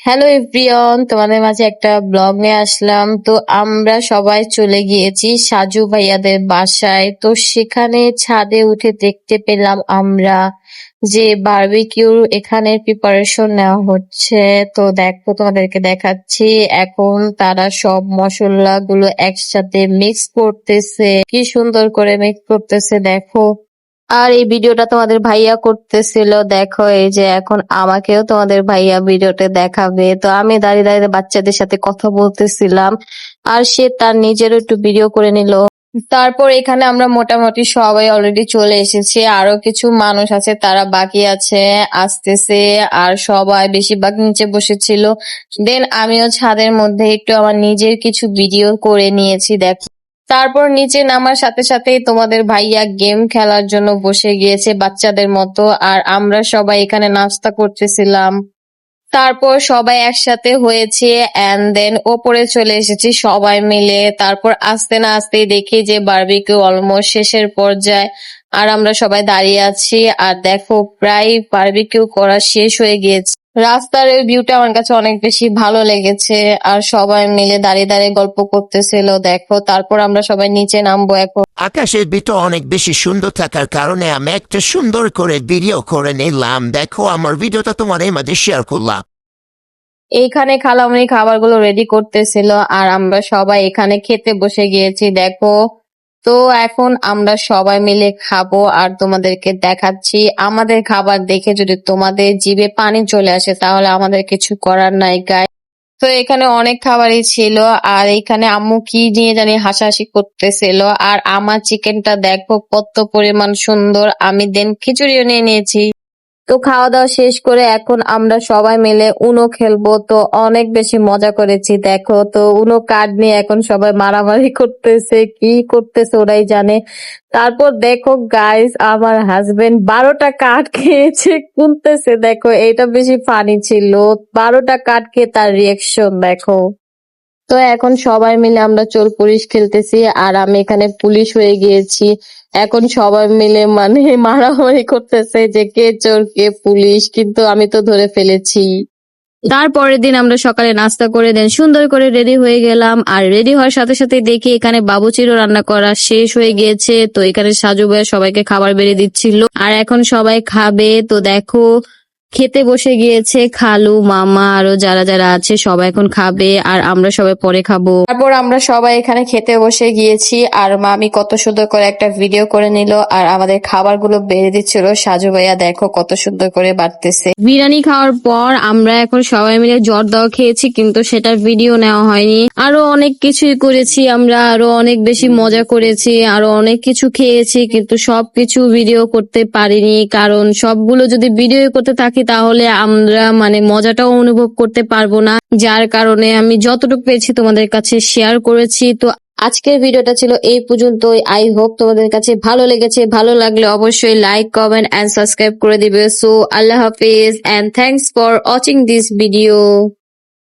Hello everyone, তোমাদের মাঝে একটা ব্লগ নিয়ে আসলাম। তো আমরা সবাই চলে গিয়েছি সাজু ভাইয়াদের বাসায়। তো সেখানে ছাদে উঠে দেখতে পেলাম আমরা যে বারবিকিউর এখানে প্রিপারেশন নেওয়া হচ্ছে। তো দেখো, তোমাদেরকে দেখাচ্ছি। এখন তারা সব মশলা গুলো একসাথে মিক্স করতেছে, কি সুন্দর করে মিক্স করতেছে দেখো। আর এই ভিডিওটা তোমাদের ভাইয়া করতেছিল, দেখো এই যে এখন আমাকেও তোমাদের ভাইয়া ভিডিওতে দেখাবে। তো আমি দাঁড়িয়ে দাঁড়িয়ে বাচ্চাদের সাথে কথা বলতেছিলাম, আর সে তার নিজেরও একটু ভিডিও করে নিল। তারপর এখানে আমরা মোটামুটি সবাই অলরেডি চলে এসেছি, আরো কিছু মানুষ আছে তারা বাকি আছে, আসতেছে। আর সবাই বেশিরভাগ নিচে বসেছিল। দেন আমিও ছাদের মধ্যে একটু আমার নিজের কিছু ভিডিও করে নিয়েছি দেখো। তারপর নিচে নামার সাথে সাথেই তোমাদের ভাইয়া গেম খেলার জন্য বসে গিয়েছে বাচ্চাদের মতো, আর আমরা সবাই এখানে নাস্তা করতেছিলাম। তারপর সবাই একসাথে হয়েছে এন্ড দেন ওপরে চলে এসেছি সবাই মিলে। তারপর আস্তে না আসতেই দেখি যে বারবিকিউ অলমোস্ট শেষের পর্যায়ে, আর আমরা সবাই দাঁড়িয়ে আছি। আর দেখো প্রায় বারবিকিউ করা শেষ হয়ে গিয়েছে। রাস্তার এই ভিউটা আমার কাছে অনেক বেশি ভালো লেগেছে, আর সবাই মিলে দাঁড়িয়ে দাঁড়িয়ে গল্প করতেছিল দেখো। তারপর আমরা সবাই নিচে নামবো এখন। আকাশের ভিতর অনেক বেশি সুন্দর থাকার কারণে আমি একটা সুন্দর করে ভিডিও করে নিলাম। দেখো আমার ভিডিওটা তোমাদের মাঝে শেয়ার করলাম। এইখানে খালামণি খাবারগুলো রেডি করতেছিল, আর আমরা সবাই এখানে খেতে বসে গিয়েছি দেখো। তো এখন আমরা সবাই মিলে খাবো, আর তোমাদেরকে দেখাচ্ছি। আমাদের খাবার দেখে যদি তোমাদের জিভে পানি চলে আসে তাহলে আমাদের কিছু করার নাই গাই। তো এখানে অনেক খাবারই ছিল, আর এখানে আম্মু কি নিয়ে জানি হাসাহাসি করতেছিল। আর আমার চিকেনটা দেখো কত পরিমাণ সুন্দর। আমি দেন খিচুড়িও নিয়ে নিয়েছি। তো খাওয়া দাওয়া শেষ করে এখন আমরা সবাই মিলে উনো খেলবো। তো অনেক বেশি মজা করেছি দেখো। তো উনো কার্ড নিয়ে এখন সবাই মারামারি করতেছে, কি করতেছে ওরাই জানে। তারপর দেখো গাইস, আমার হাজবেন্ড 12টা কার্ড খেয়েছে, গুনতেছে দেখো। এটা বেশি ফানি ছিল, 12টা কার্ড খেয়ে তার রিয়েকশন দেখো। তো এখন সবাই মিলে আমরা চোর পুলিশ খেলতেছি, আর আমি এখানে পুলিশ হয়ে গিয়েছি। এখন সবাই মিলে মানে মারামারি করতেছে যে কে চোর কে পুলিশ, কিন্তু আমি তো ধরে ফেলেছি। তারপরের দিন আমরা সকালে নাস্তা করে দেন সুন্দর করে রেডি হয়ে গেলাম, আর রেডি হওয়ার সাথে সাথে দেখি এখানে বাবুচিরও রান্না করা শেষ হয়ে গিয়েছে। তো এখানে সাজু ভাইয়া সবাইকে খাবার বেড়ে দিচ্ছিল, আর এখন সবাই খাবে। তো দেখো খেতে বসে গিয়েছে খালু মামা আরো যারা যারা আছে সবাই এখন খাবে, আর আমরা সবাই পরে খাবো। তারপর আমরা সবাই এখানে খেতে বসে গিয়েছি, আর মামি কত সুন্দর করে একটা ভিডিও করে নিল, আর আমাদের খাবারগুলো বেড়ে দিচ্ছিল। সাজু ভাইয়া দেখো কত সুন্দর করে বাড়তেছে। বিরিয়ানি খাওয়ার পর আমরা এখন সবাই মিলে জর্দাও খেয়েছি, কিন্তু সেটার ভিডিও নেওয়া হয়নি। আরো অনেক কিছুই করেছি আমরা, আরো অনেক বেশি মজা করেছি, আরো অনেক কিছু খেয়েছি, কিন্তু সবকিছু ভিডিও করতে পারিনি। কারণ সবগুলো যদি ভিডিও করতে থাকি তাহলে আমরা মানে মজাটাও অনুভব করতে পারবো না। যার কারণে আমি যতটুকু পেয়েছি তোমাদের কাছে শেয়ার করেছি। তো আজকের ভিডিওটা ছিল এই পর্যন্তই। আই হোপ তোমাদের কাছে ভালো লেগেছে। ভালো লাগলে অবশ্যই লাইক কমেন্ট এন্ড সাবস্ক্রাইব করে দিবে। সো আল্লাহ হাফিজ and thanks for watching this video.